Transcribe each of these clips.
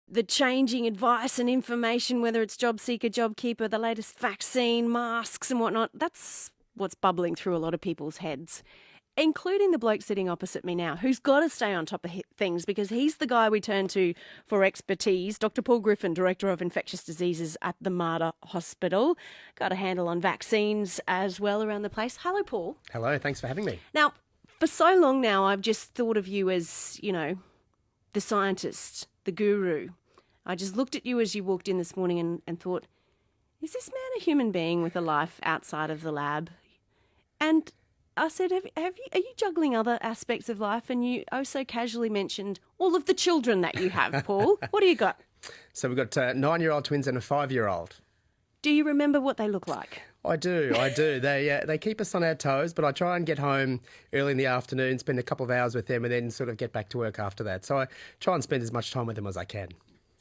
the changing advice and information, whether it's job seeker, job keeper, the latest vaccine, masks and whatnot, that's what's bubbling through a lot of people's heads, including the bloke sitting opposite me now, who's got to stay on top of things because he's the guy we turn to for expertise. Dr. Paul Griffin, Director of Infectious Diseases at the Mater Hospital. Got a handle on vaccines as well around the place. Hello, Paul. Hello, thanks for having me. Now, for so long now, I've just thought of you as, the scientist, the guru. I just looked at you as you walked in this morning and thought, is this man a human being with a life outside of the lab? And I said, are you juggling other aspects of life? And you so casually mentioned all of the children that you have, Paul. What do you got? So we've got 9-year-old twins and a 5-year-old. Do you remember what they look like? I do. They keep us on our toes, but I try and get home early in the afternoon, spend a couple of hours with them and then sort of get back to work after that. So I try and spend as much time with them as I can.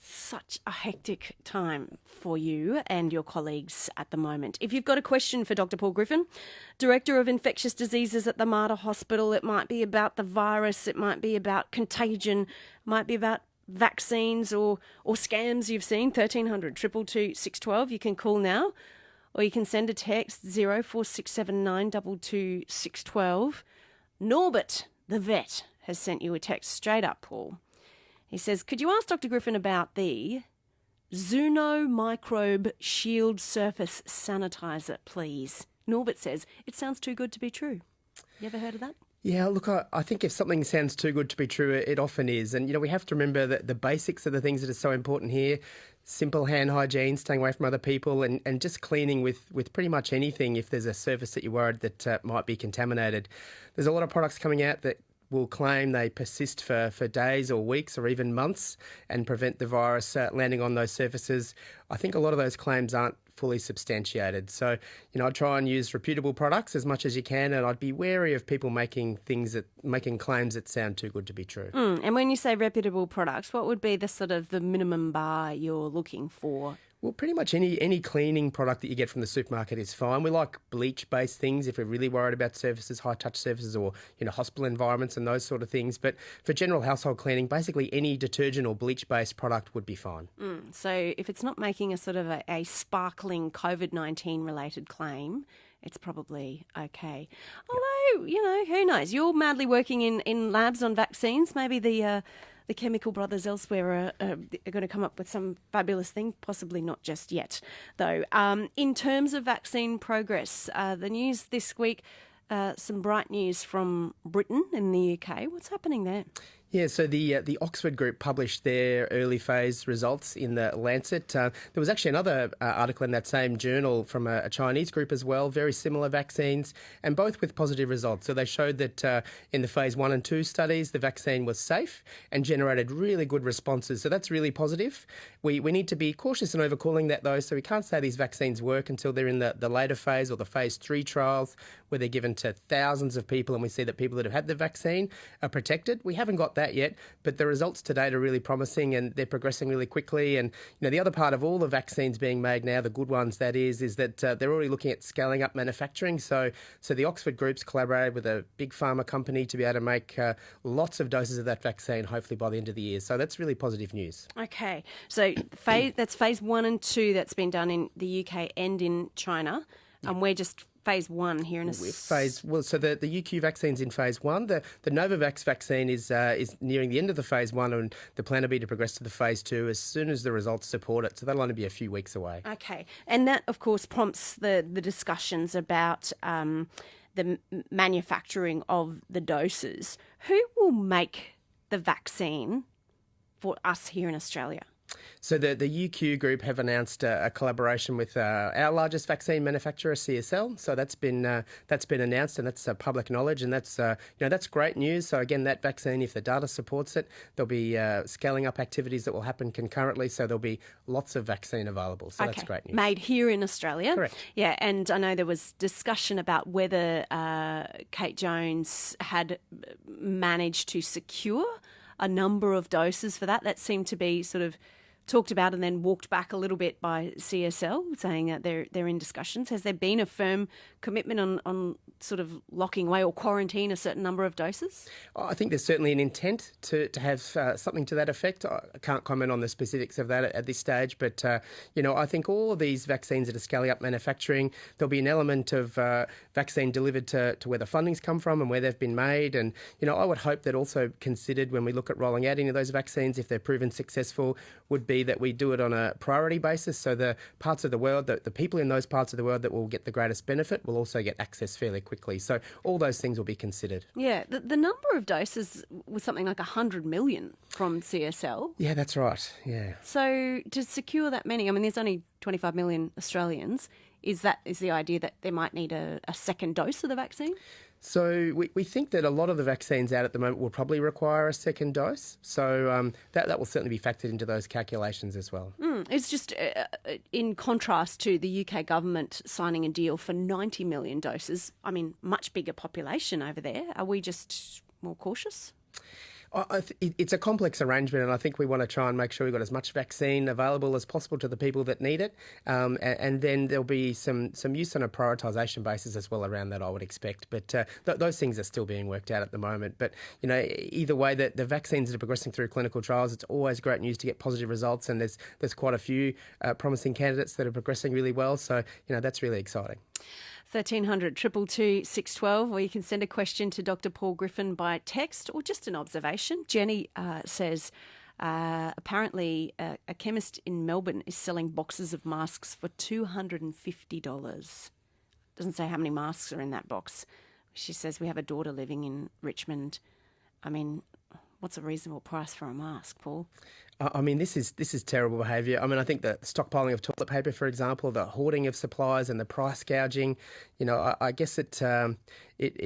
Such a hectic time for you and your colleagues at the moment. If you've got a question for Dr. Paul Griffin, Director of Infectious Diseases at the Mater Hospital, it might be about the virus, it might be about contagion, it might be about vaccines or scams you've seen, 1300 222 612. You can call now or you can send a text 0467 222 612. Norbert, the vet, has sent you a text straight up, Paul. He says, could you ask Dr. Griffin about the Zoonomicrobe Shield Surface Sanitizer, please? Norbert says, it sounds too good to be true. You ever heard of that? Yeah, look, I think if something sounds too good to be true, it often is. And, we have to remember that the basics are the things that are so important here. Simple hand hygiene, staying away from other people and just cleaning with pretty much anything if there's a surface that you're worried that might be contaminated. There's a lot of products coming out that will claim they persist for days or weeks or even months and prevent the virus landing on those surfaces. I think a lot of those claims aren't fully substantiated. So, I try and use reputable products as much as you can, and I'd be wary of people making claims that sound too good to be true. And when you say reputable products, what would be the minimum bar you're looking for? Well, pretty much any cleaning product that you get from the supermarket is fine. We like bleach-based things if we're really worried about surfaces, high-touch surfaces or, hospital environments and those sort of things. But for general household cleaning, basically any detergent or bleach-based product would be fine. So if it's not making a sparkling COVID-19 related claim, it's probably okay. Although, who knows? You're madly working in labs on vaccines. Maybe the chemical brothers elsewhere are going to come up with some fabulous thing, possibly not just yet, though. In terms of vaccine progress, the news this week, some bright news from Britain in the UK. What's happening there? Yeah, so the Oxford group published their early phase results in the Lancet. There was actually another article in that same journal from a Chinese group as well, very similar vaccines, and both with positive results. So they showed that in the phase 1 and 2 studies, the vaccine was safe and generated really good responses. So that's really positive. We need to be cautious in overcalling that, though, so we can't say these vaccines work until they're in the later phase or the phase 3 trials, where they're given to thousands of people, and we see that people that have had the vaccine are protected. We haven't got that yet, but the results to date are really promising and they're progressing really quickly. And the other part of all the vaccines being made now, the good ones that is that they're already looking at scaling up manufacturing. So the Oxford groups collaborated with a big pharma company to be able to make lots of doses of that vaccine, hopefully by the end of the year. So that's really positive news. Okay, so that's phase 1 and 2 that's been done in the UK and in China, and we're just phase 1 here in Well, so the UQ vaccine's in phase 1. The Novavax vaccine is nearing the end of the phase 1, and the plan will be to progress to the phase 2 as soon as the results support it. So that'll only be a few weeks away. Okay, and that of course prompts the discussions about the manufacturing of the doses. Who will make the vaccine for us here in Australia? So the UQ group have announced a collaboration with our largest vaccine manufacturer, CSL. So that's been announced, and that's public knowledge, and that's great news. So again, that vaccine, if the data supports it, there'll be scaling up activities that will happen concurrently. So there'll be lots of vaccine available. So that's great news. Made here in Australia. Correct. Yeah, and I know there was discussion about whether Kate Jones had managed to secure a number of doses for that. That seemed to be sort of talked about and then walked back a little bit by CSL, saying that they're in discussions. Has there been a firm commitment on sort of locking away or quarantine a certain number of doses? I think there's certainly an intent to have something to that effect. I can't comment on the specifics of that at this stage, but I think all of these vaccines that are scaling up manufacturing, there'll be an element of vaccine delivered to where the funding's come from and where they've been made. And I would hope that also considered when we look at rolling out any of those vaccines, if they're proven successful, would be that we do it on a priority basis. So the parts of the world, the people in those parts of the world that will get the greatest benefit will also get access fairly quickly. So all those things will be considered. Yeah, the number of doses was something like 100 million from CSL. Yeah, that's right. Yeah. So to secure that many, I mean, there's only 25 million Australians. Is the idea that they might need a second dose of the vaccine? So we think that a lot of the vaccines out at the moment will probably require a second dose. So that will certainly be factored into those calculations as well. It's just in contrast to the UK government signing a deal for 90 million doses. I mean, much bigger population over there. Are we just more cautious? It's a complex arrangement, and I think we want to try and make sure we've got as much vaccine available as possible to the people that need it. And then there'll be some use on a prioritisation basis as well around that, I would expect. But those things are still being worked out at the moment. But, either way, the vaccines that are progressing through clinical trials, it's always great news to get positive results, and there's quite a few promising candidates that are progressing really well. So, that's really exciting. 1300 222 612, or you can send a question to Dr. Paul Griffin by text or just an observation. Jenny says, apparently a chemist in Melbourne is selling boxes of masks for $250. Doesn't say how many masks are in that box. She says, we have a daughter living in Richmond. I mean, what's a reasonable price for a mask, Paul? I mean, this is terrible behaviour. I mean, I think the stockpiling of toilet paper, for example, the hoarding of supplies and the price gouging, I guess it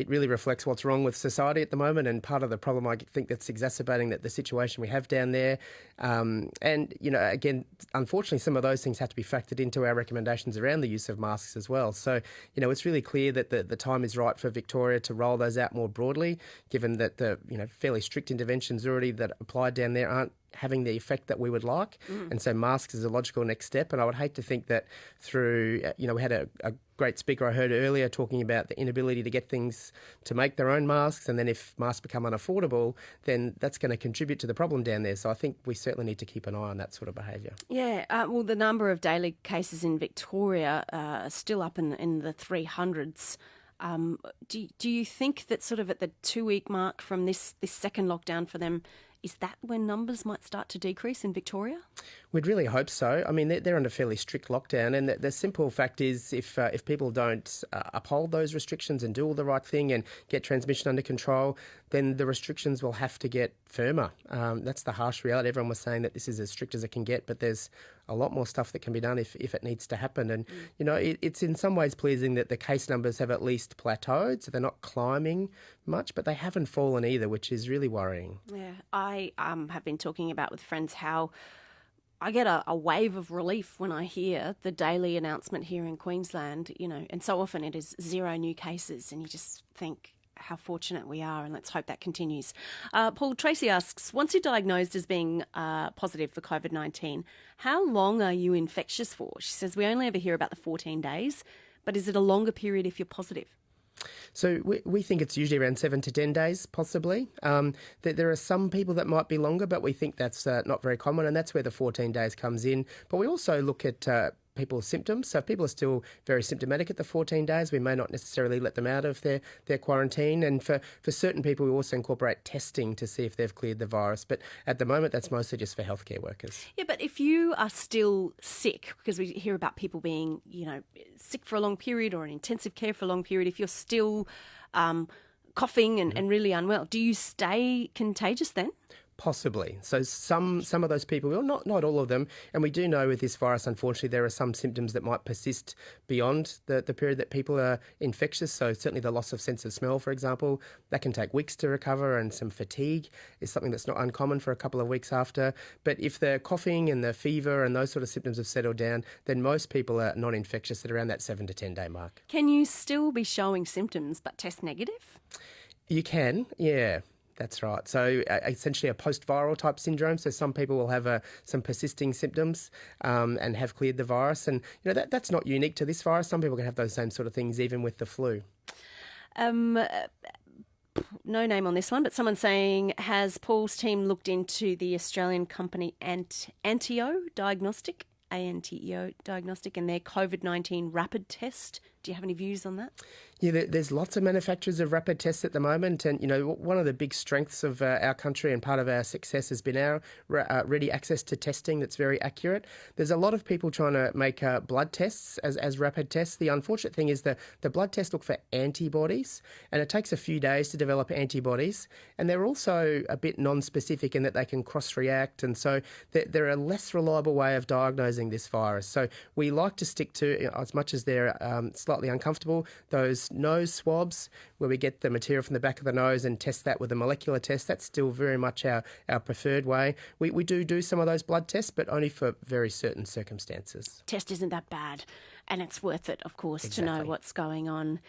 really reflects what's wrong with society at the moment, and part of the problem I think that's exacerbating the situation we have down there. And, again, unfortunately, some of those things have to be factored into our recommendations around the use of masks as well. So, it's really clear that the time is right for Victoria to roll those out more broadly, given that the, fairly strict interventions already that applied down there aren't having the effect that we would like. And so masks is a logical next step. And I would hate to think that through, we had a great speaker I heard earlier talking about the inability to get things to make their own masks. And then if masks become unaffordable, then that's going to contribute to the problem down there. So I think we certainly need to keep an eye on that sort of behaviour. Yeah, well, the number of daily cases in Victoria are still up in the 300s. Do you think that sort of at the 2-week mark from this second lockdown for them, is that when numbers might start to decrease in Victoria? We'd really hope so. I mean, they're under fairly strict lockdown, and the simple fact is if people don't uphold those restrictions and do all the right thing and get transmission under control, then the restrictions will have to get firmer. That's the harsh reality. Everyone was saying that this is as strict as it can get, but there's a lot more stuff that can be done if it needs to happen. And, it's in some ways pleasing that the case numbers have at least plateaued, so they're not climbing much, but they haven't fallen either, which is really worrying. Yeah, I have been talking about with friends how I get a wave of relief when I hear the daily announcement here in Queensland, and so often it is 0 new cases, and you just think how fortunate we are, and let's hope that continues. Paul, Tracy asks, once you're diagnosed as being positive for COVID-19, how long are you infectious for? She says, we only ever hear about the 14 days, but is it a longer period if you're positive? So we think it's usually around 7 to 10 days, possibly. There are some people that might be longer, but we think that's not very common, and that's where the 14 days comes in. But we also look at people's symptoms. So if people are still very symptomatic at the 14 days, we may not necessarily let them out of their quarantine. And for certain people, we also incorporate testing to see if they've cleared the virus. But at the moment, that's mostly just for healthcare workers. Yeah, but if you are still sick, because we hear about people being, sick for a long period or in intensive care for a long period, if you're still coughing and really unwell, do you stay contagious then? Possibly. So some of those people, well, not all of them, and we do know with this virus, unfortunately, there are some symptoms that might persist beyond the period that people are infectious. So certainly the loss of sense of smell, for example, that can take weeks to recover, and some fatigue is something that's not uncommon for a couple of weeks after. But if the coughing and the fever and those sort of symptoms have settled down, then most people are not infectious at around that 7 to 10 day mark. Can you still be showing symptoms but test negative? You can, yeah. That's right. So essentially a post-viral type syndrome. So some people will have some persisting symptoms and have cleared the virus. And that's not unique to this virus. Some people can have those same sort of things even with the flu. No name on this one, but someone saying, has Paul's team looked into the Australian company Anteo Diagnostic, ANTEO Diagnostic, and their COVID-19 rapid test? Do you have any views on that? Yeah, there's lots of manufacturers of rapid tests at the moment, and one of the big strengths of our country and part of our success has been our ready access to testing that's very accurate. There's a lot of people trying to make blood tests as rapid tests. The unfortunate thing is that the blood tests look for antibodies, and it takes a few days to develop antibodies, and they're also a bit non-specific in that they can cross-react, and so they're a less reliable way of diagnosing this virus. So we like to stick to, as much as they're slightly uncomfortable, those nose swabs where we get the material from the back of the nose and test that with a molecular test. That's still very much our preferred way. We do some of those blood tests, but only for very certain circumstances. Test isn't that bad, and it's worth it, of course, Exactly. to know what's going on.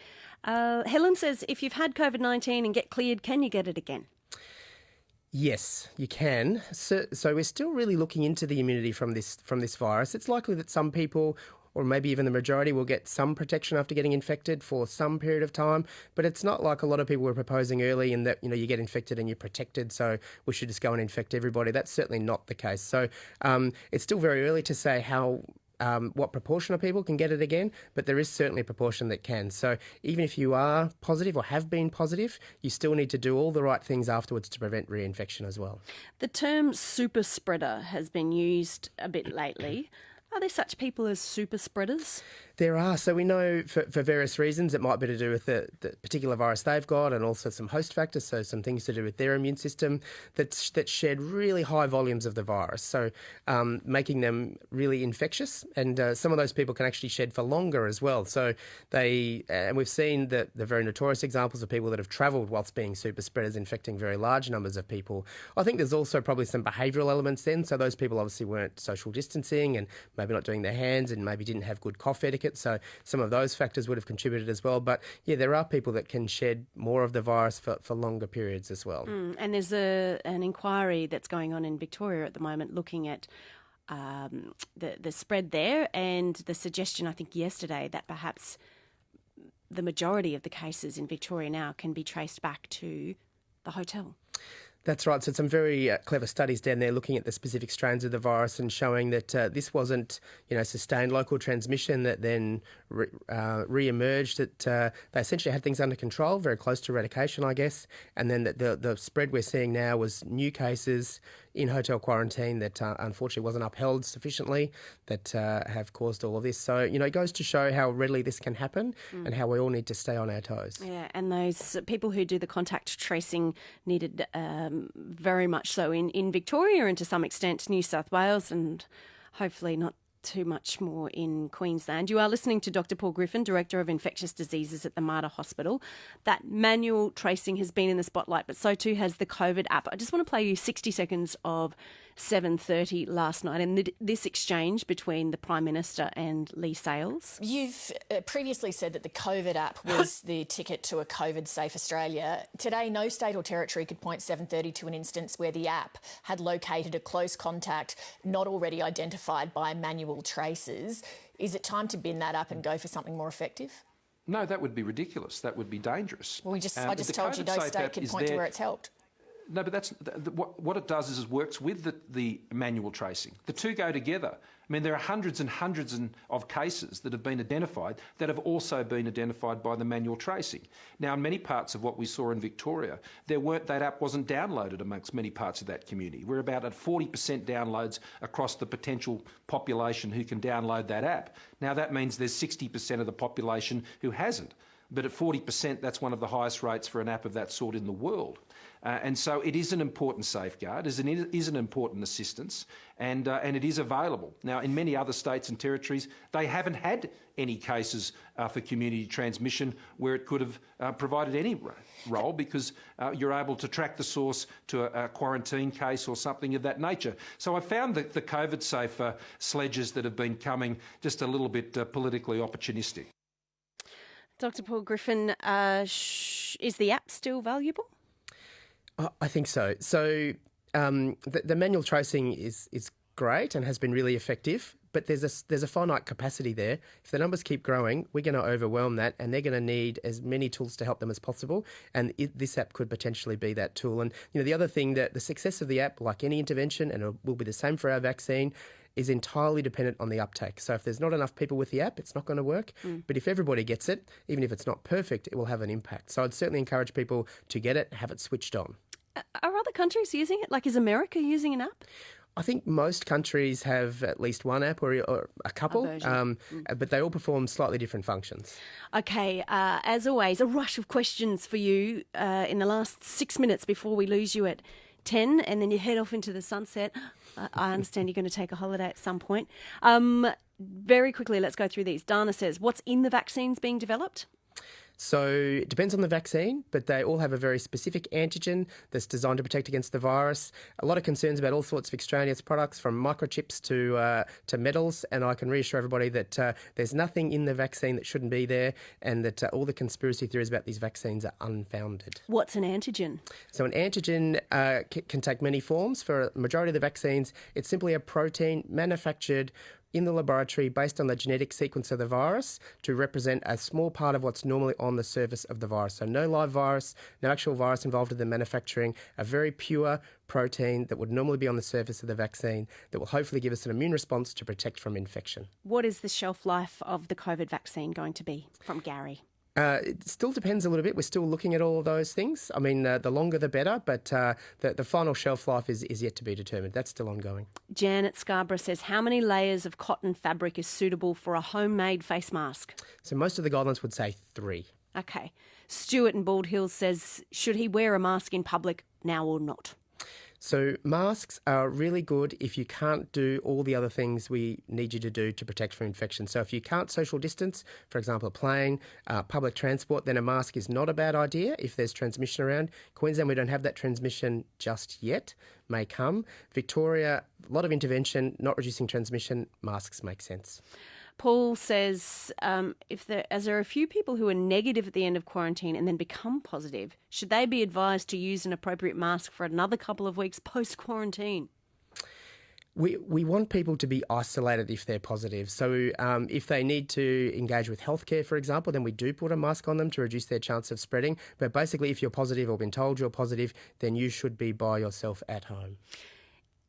Helen says, if you've had COVID-19 and get cleared, can you get it again? Yes, you can. So we're still really looking into the immunity from this virus. It's likely that some people, or maybe even the majority, will get some protection after getting infected for some period of time. But it's not like a lot of people were proposing early in that, you get infected and you're protected, so we should just go and infect everybody. That's certainly not the case. So it's still very early to say what proportion of people can get it again, but there is certainly a proportion that can. So even if you are positive or have been positive, you still need to do all the right things afterwards to prevent reinfection as well. The term super spreader has been used a bit lately. Are there such people as super spreaders? There are. So we know for various reasons it might be to do with the particular virus they've got, and also some host factors, so some things to do with their immune system that shed really high volumes of the virus, so making them really infectious. And some of those people can actually shed for longer as well. So and we've seen the very notorious examples of people that have travelled whilst being super spreaders, infecting very large numbers of people. I think there's also probably some behavioural elements then. So those people obviously weren't social distancing and maybe not doing their hands and maybe didn't have good cough etiquette. So some of those factors would have contributed as well. But yeah, there are people that can shed more of the virus for longer periods as well. And there's an inquiry that's going on in Victoria at the moment looking at the spread there, and the suggestion, I think yesterday, that perhaps the majority of the cases in Victoria now can be traced back to the hotel. That's right. So some very clever studies down there looking at the specific strains of the virus and showing that this wasn't, sustained local transmission that then re-emerged. That they essentially had things under control, very close to eradication, I guess. And then the spread we're seeing now was new cases in hotel quarantine that unfortunately wasn't upheld sufficiently that have caused all of this. So, it goes to show how readily this can happen and how we all need to stay on our toes. Yeah, and those people who do the contact tracing needed very much so in Victoria and to some extent New South Wales, and hopefully not too much more in Queensland. You are listening to Dr. Paul Griffin, Director of Infectious Diseases at the Mater Hospital. That manual tracing has been in the spotlight, but so too has the COVID app. I just want to play you 60 seconds of 7:30 last night and this exchange between the Prime Minister and Lee Sales. You've previously said that the COVID app was the ticket to a COVID-safe Australia. Today, no state or territory could point 7:30 to an instance where the app had located a close contact not already identified by manual tracers. Is it time to bin that up and go for something more effective? No, that would be ridiculous. That would be dangerous. Well, I just told you no state could point to where it's helped. No, but what it does is it works with the manual tracing. The two go together. I mean, there are hundreds and hundreds of cases that have been identified that have also been identified by the manual tracing. Now, in many parts of what we saw in Victoria, that app wasn't downloaded amongst many parts of that community. We're about at 40% downloads across the potential population who can download that app. Now, that means there's 60% of the population who hasn't. But at 40%, that's one of the highest rates for an app of that sort in the world. And so it is an important safeguard, it is an important assistance, and it is available. Now, in many other states and territories, they haven't had any cases for community transmission where it could have provided any role because you're able to track the source to a quarantine case or something of that nature. So I found that the COVID-safe sledges that have been coming just a little bit politically opportunistic. Dr. Paul Griffin, is the app still valuable? I think so. So the manual tracing is great and has been really effective, but there's a finite capacity there. If the numbers keep growing, we're going to overwhelm that, and they're going to need as many tools to help them as possible. And this app could potentially be that tool. And the other thing, that the success of the app, like any intervention, and it will be the same for our vaccine, is entirely dependent on the uptake. So if there's not enough people with the app, it's not going to work. But if everybody gets it, even if it's not perfect, it will have an impact. So I'd certainly encourage people to get it, have it switched on. Are other countries using it? Like, is America using an app? I think most countries have at least one app or a couple, but they all perform slightly different functions. Okay, as always, a rush of questions for you in the last 6 minutes before we lose you at 10, and then you head off into the sunset. I understand you're going to take a holiday at some point. Very quickly, let's go through these. Dana says, what's in the vaccines being developed? So it depends on the vaccine, but they all have a very specific antigen that's designed to protect against the virus. A lot of concerns about all sorts of extraneous products, from microchips to metals, and I can reassure everybody that there's nothing in the vaccine that shouldn't be there, and that all the conspiracy theories about these vaccines are unfounded. What's an antigen? So an antigen can take many forms. For a majority of the vaccines, it's simply a protein manufactured in the laboratory based on the genetic sequence of the virus to represent a small part of what's normally on the surface of the virus. So no live virus, no actual virus involved in the manufacturing, a very pure protein that would normally be on the surface of the vaccine that will hopefully give us an immune response to protect from infection. What is the shelf life of the COVID vaccine going to be? From Gary. It still depends a little bit. We're still looking at all of those things. I mean, the longer the better, but the final shelf life is yet to be determined. That's still ongoing. Janet Scarborough says, how many layers of cotton fabric is suitable for a homemade face mask? So most of the guidelines would say 3. Okay. Stuart in Bald Hills says, should he wear a mask in public now or not? So masks are really good if you can't do all the other things we need you to do to protect from infection. So if you can't social distance, for example, a plane, public transport, then a mask is not a bad idea if there's transmission around. Queensland, we don't have that transmission just yet, may come. Victoria, a lot of intervention, not reducing transmission, masks make sense. Paul says, as there are a few people who are negative at the end of quarantine and then become positive, should they be advised to use an appropriate mask for another couple of weeks post-quarantine? We want people to be isolated if they're positive. So if they need to engage with healthcare, for example, then we do put a mask on them to reduce their chance of spreading. But basically, if you're positive or been told you're positive, then you should be by yourself at home.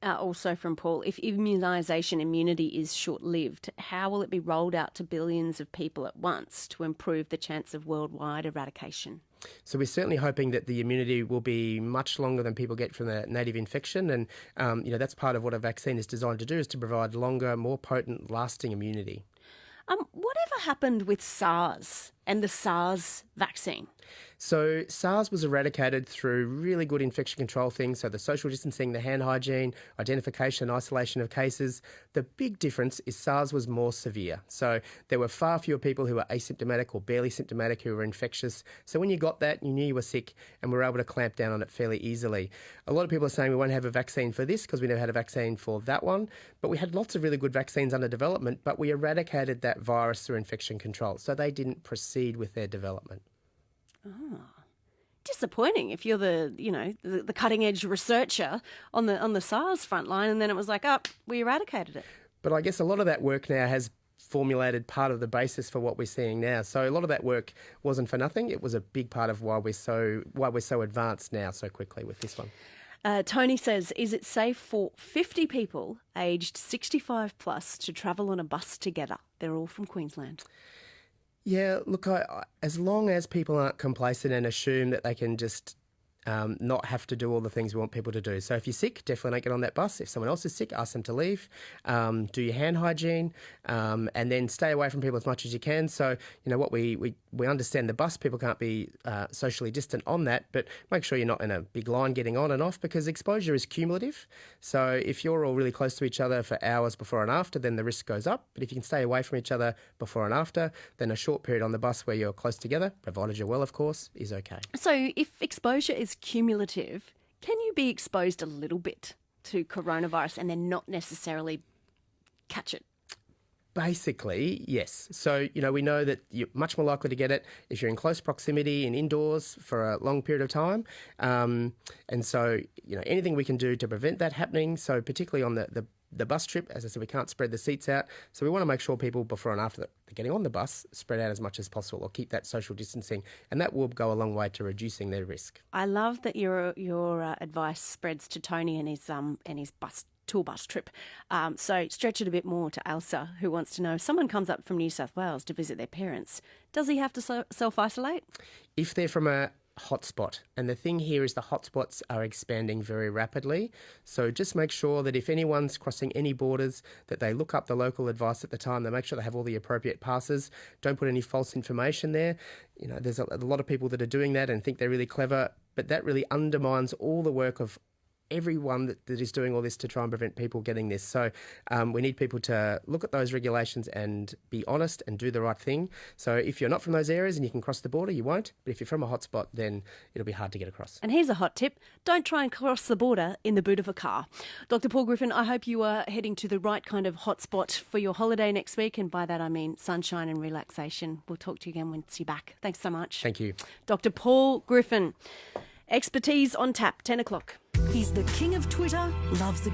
Also from Paul, if immunisation immunity is short-lived, how will it be rolled out to billions of people at once to improve the chance of worldwide eradication? So we're certainly hoping that the immunity will be much longer than people get from the native infection, and that's part of what a vaccine is designed to do, is to provide longer, more potent, lasting immunity. Whatever happened with SARS and the SARS vaccine? So SARS was eradicated through really good infection control things, so the social distancing, the hand hygiene, identification and isolation of cases. The big difference is SARS was more severe. So there were far fewer people who were asymptomatic or barely symptomatic who were infectious. So when you got that, you knew you were sick, and we were able to clamp down on it fairly easily. A lot of people are saying we won't have a vaccine for this because we never had a vaccine for that one, but we had lots of really good vaccines under development, but we eradicated that virus through infection control, so they didn't proceed with their development. Oh, disappointing if you're the cutting edge researcher on the SARS front line, and then it was like, we eradicated it. But I guess a lot of that work now has formulated part of the basis for what we're seeing now. So a lot of that work wasn't for nothing. It was a big part of why we're so advanced now so quickly with this one. Tony says, is it safe for 50 people aged 65 plus to travel on a bus together? They're all from Queensland. Yeah, look, as long as people aren't complacent and assume that they can just not have to do all the things we want people to do. So if you're sick, definitely don't get on that bus. If someone else is sick, ask them to leave. Do your hand hygiene, and then stay away from people as much as you can. So, what we understand the bus, people can't be socially distant on that, but make sure you're not in a big line getting on and off, because exposure is cumulative. So if you're all really close to each other for hours before and after, then the risk goes up. But if you can stay away from each other before and after, then a short period on the bus where you're close together, provided you're well, of course, is okay. So if exposure is cumulative, can you be exposed a little bit to coronavirus and then not necessarily catch it? Basically, yes. So, we know that you're much more likely to get it if you're in close proximity and indoors for a long period of time. And so, anything we can do to prevent that happening. So particularly on the bus trip, as I said, we can't spread the seats out. So we want to make sure people before and after they're getting on the bus spread out as much as possible or keep that social distancing. And that will go a long way to reducing their risk. I love that your advice spreads to Tony and his tour bus trip. So stretch it a bit more to Elsa, who wants to know, if someone comes up from New South Wales to visit their parents, does he have to self-isolate? If they're from a hotspot, and the thing here is the hotspots are expanding very rapidly, so just make sure that if anyone's crossing any borders, that they look up the local advice at the time. They make sure they have all the appropriate passes. Don't put any false information there. There's a lot of people that are doing that and think they're really clever, but that really undermines all the work of everyone that is doing all this to try and prevent people getting this. So we need people to look at those regulations and be honest and do the right thing. So if you're not from those areas and you can cross the border, you won't. But if you're from a hotspot, then it'll be hard to get across. And here's a hot tip. Don't try and cross the border in the boot of a car. Dr. Paul Griffin, I hope you are heading to the right kind of hotspot for your holiday next week. And by that, I mean sunshine and relaxation. We'll talk to you again once you're back. Thanks so much. Thank you. Dr. Paul Griffin. Expertise on tap, 10 o'clock. He's the king of Twitter, loves the